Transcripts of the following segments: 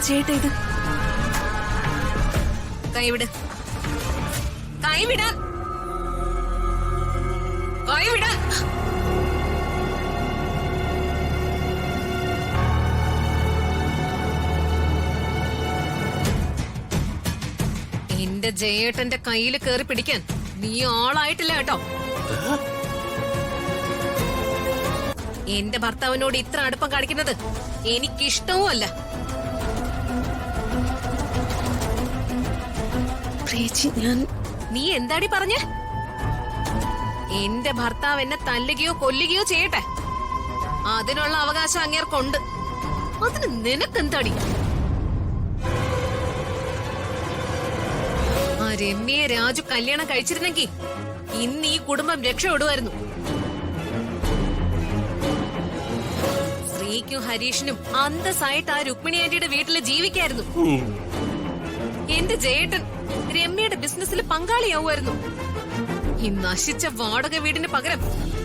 ചേട്ടാ ഇത്? കൈവിട്, കൈവിടാൻ, കൈവിടാൻ. എന്റെ ജയേട്ടന്റെ കയ്യിൽ കേറി പിടിക്കാൻ നീ ആളായിട്ടില്ല കേട്ടോ. എന്റെ ഭർത്താവിനോട് ഇത്ര അടുപ്പം കാണിക്കുന്നത് എനിക്കിഷ്ടവും അല്ല. ചേച്ചി ഞാൻ... നീ എന്താടി പറഞ്ഞേ? എന്റെ ഭർത്താവ് എന്നെ തല്ലുകയോ കൊല്ലുകയോ ചെയ്യട്ടെ, അതിനുള്ള അവകാശം അങ്ങേർക്കുണ്ട്. അതിന് നിനക്കെന്താടി? ആ രമ്യയെ രാജു കല്യാണം കഴിച്ചിരുന്നെങ്കിൽ ഇന്ന് ഈ കുടുംബം രക്ഷപ്പെടുമായിരുന്നു. ശ്രീക്കും ഹരീഷിനും അന്തസ്സായിട്ട് ആ രുക്മിണി ആന്റിയുടെ വീട്ടില് ജീവിക്കായിരുന്നു. എന്റെ ജയേട്ടൻ രമ്യയുടെ ബിസിനസ്സിൽ പങ്കാളിയാവുമായിരുന്നു. ഈ നശിച്ച വാടക വീടിന് പകരം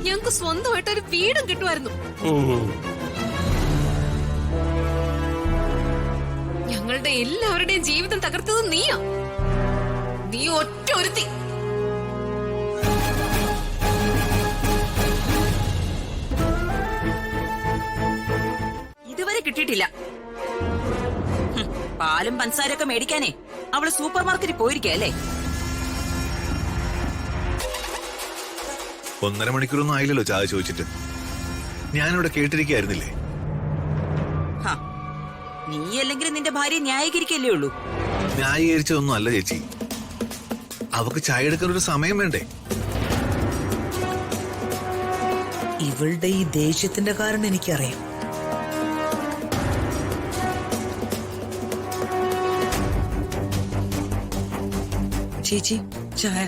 ഞങ്ങക്ക് സ്വന്തമായിട്ട് ഒരു വീടും കിട്ടുമായിരുന്നു. ഞങ്ങളുടെ എല്ലാവരുടെയും ജീവിതം തകർത്തത് നീയാ. നീ ഒറ്റ ഒരുത്തി. ഇതുവരെ കിട്ടിയിട്ടില്ല. പാലും പഞ്ചസാരയൊക്കെ മേടിക്കാനേ അവള് സൂപ്പർ മാർക്കറ്റിൽ പോയിരിക്കല്ലേ? 1.5 മണിക്കൂറൊന്നും ആയില്ലല്ലോ ചായ ചോദിച്ചിട്ട്. ഞാനിവിടെ കേട്ടിരിക്കായിരുന്നില്ലേ? നീ അല്ലെങ്കിൽ നിന്റെ ഭാര്യ ന്യായീകരിക്കല്ലേ ഉള്ളൂ. ന്യായീകരിച്ചതൊന്നും അല്ല ചേച്ചി. അവക്ക് ചായ എടുക്കാൻ ഒരു സമയം വേണ്ടേ? ഇവളുടെ ഈ ദേഷ്യത്തിന്റെ കാരണം എനിക്കറിയാം. ചേച്ചി ചായ.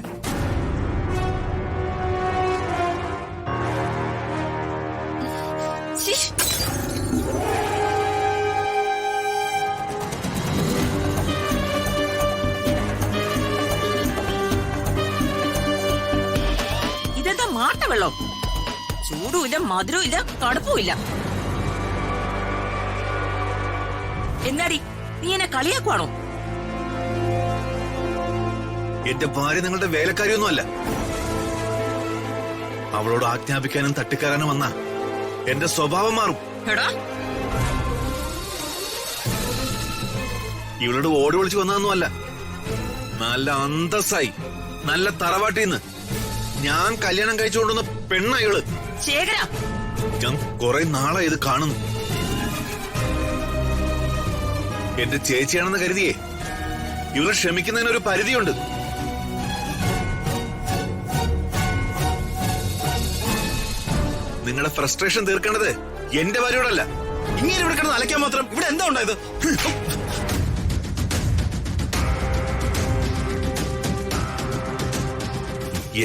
ഇതെന്താ മാട്ട വെള്ളം? ചൂടുമില്ല, മധുരവും ഇല്ല, തണുപ്പും ഇല്ല. എന്താടി നീ എന്നെ കളിയാക്കുവാണോ? എന്റെ ഭാര്യ നിങ്ങളുടെ വേലക്കാരിയൊന്നും അല്ല. അവളോട് ആജ്ഞാപിക്കാനും തട്ടിക്കയറാനും വന്ന എന്റെ സ്വഭാവം മാറും. ഇവളോട് ഓടി വിളിച്ച് വന്നതൊന്നും അല്ല. നല്ല അന്തസ്സായി, നല്ല തറവാട്ടിന്ന് ഞാൻ കല്യാണം കഴിച്ചുകൊണ്ടുവന്ന പെണ്ണ ഇവള്. ഞാൻ കുറെ നാളായി ഇത് കാണുന്നു. എന്റെ ചേച്ചിയാണെന്ന് കരുതിയേ ഇവള് ക്ഷമിക്കുന്നതിനൊരു പരിധിയുണ്ട്. നിങ്ങളുടെ ഫ്രസ്ട്രേഷൻ തീർക്കേണ്ടത് എന്റെ ഭാര്യയോടല്ല. ഇങ്ങനെ ഇവിടെ കിടന്ന് അലക്കാൻ മാത്രം ഇവിടെ എന്താ ഉണ്ടായത്?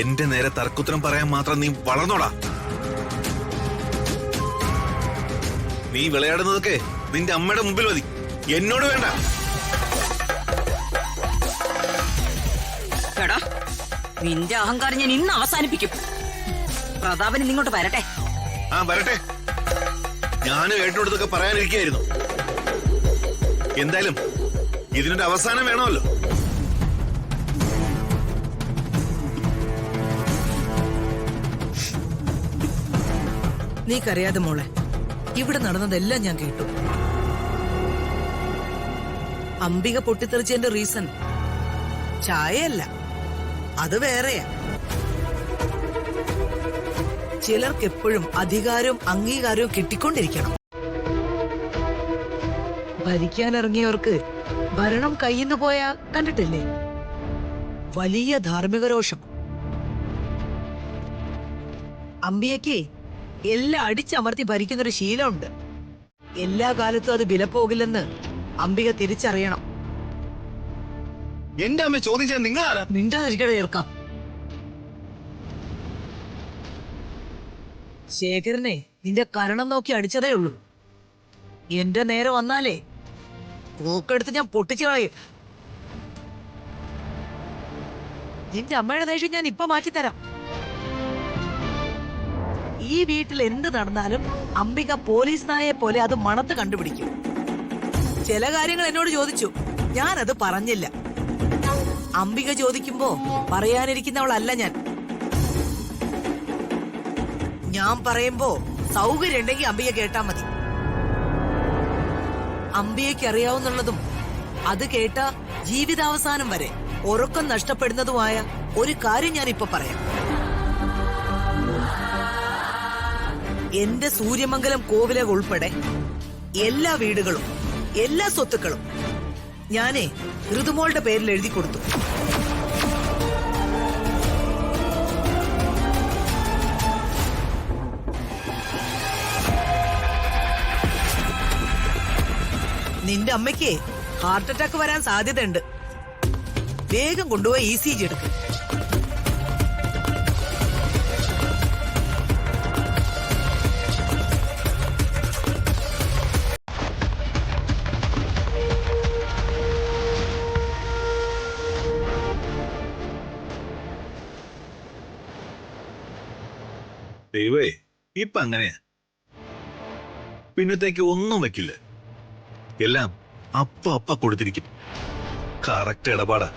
എന്റെ നേരെ തർക്കുത്തരം പറയാൻ മാത്രം നീ വളർന്നോടാ. നീ വിളയാടുന്നതൊക്കെ നിന്റെ അമ്മയുടെ മുമ്പിൽ മതി, എന്നോട് വേണ്ട. നിന്റെ അഹങ്കാരം ഞാൻ ഇന്ന് അവസാനിപ്പിക്കും. പ്രതാപൻ ഇങ്ങോട്ട് വരട്ടെ. ആ വരട്ടെ. ഞാനും ഏട്ടനോടത്തൊക്കെ പറയാനിരിക്കുകയായിരുന്നു. എന്തായാലും ഇതിനൊരു അവസാനം വേണമല്ലോ. നീ കരയാതെ മോളെ, ഇവിടെ നടന്നതെല്ലാം ഞാൻ കേട്ടു. അംബിക പൊട്ടിത്തെറിച്ചതിന്റെ റീസൺ ചായയല്ല, അത് വേറെയാ. ചിലർക്ക് എപ്പോഴും അധികാരവും അംഗീകാരവും കിട്ടിക്കൊണ്ടിരിക്കണം. ഭരിക്കാനിറങ്ങിയവർക്ക് ഭരണം കയ്യിന്ന് പോയാ കണ്ടിട്ടില്ലേ? വലിയ ധാർമ്മിക രോഷം. അംബിയക്ക് എല്ലാം അടിച്ചമർത്തി ഭരിക്കുന്നൊരു ശീലമുണ്ട്. എല്ലാ കാലത്തും അത് വിലപ്പോകില്ലെന്ന് അംബിക തിരിച്ചറിയണം. എന്റെ അമ്മ ചോദിച്ചാൽ നിങ്ങളാരാ? മിണ്ടാതിരിക്കണ കേൾക്കാം. ശേഖരനെ നിന്റെ കരണം നോക്കി അടിച്ചതേ ഉള്ളൂ. എന്റെ നേരെ വന്നാലേ പൂക്കെടുത്ത് ഞാൻ പൊട്ടിച്ചു കളയും. നിന്റെ അമ്മയുടെ ദേഷ്യം ഞാൻ ഇപ്പൊ മാറ്റിത്തരാം. ഈ വീട്ടിൽ എന്ത് നടന്നാലും അംബിക പോലീസ് നായെ പോലെ അത് മണത്ത് കണ്ടുപിടിക്കും. ചില കാര്യങ്ങൾ എന്നോട് ചോദിച്ചു, ഞാനത് പറഞ്ഞില്ല. അംബിക ചോദിക്കുമ്പോ പറയാനിരിക്കുന്നവളല്ല ഞാൻ. ഞാൻ പറയുമ്പോ സൗകര്യം ഉണ്ടെങ്കിൽ അംബിക കേട്ടാ മതി. അംബികയ്ക്ക് അറിയാവുന്നുള്ളതും അത് കേട്ട ജീവിതാവസാനം വരെ ഉറക്കം നഷ്ടപ്പെടുന്നതുമായ ഒരു കാര്യം ഞാൻ ഇപ്പൊ പറയാം. എന്റെ സൂര്യമംഗലം കോവിലക ഉൾപ്പെടെ എല്ലാ വീടുകളും എല്ലാ സ്വത്തുക്കളും ഞാനേ ഋതുമോളുടെ പേരിൽ എഴുതി കൊടുത്തു. നിന്റെ അമ്മയ്ക്ക് ഹാർട്ട് അറ്റാക്ക് വരാൻ സാധ്യതയുണ്ട്. വേഗം കൊണ്ടുപോയി ECG എടുക്കും. ദൈവേ, ഇപ്പൊ അങ്ങനെയാ. പിന്നത്തേക്ക് ഒന്നും വെക്കില്ല. എല്ലാം അപ്പ കൊടുത്തിരിക്കും. കറക്റ്റ് ഇടപാടാ.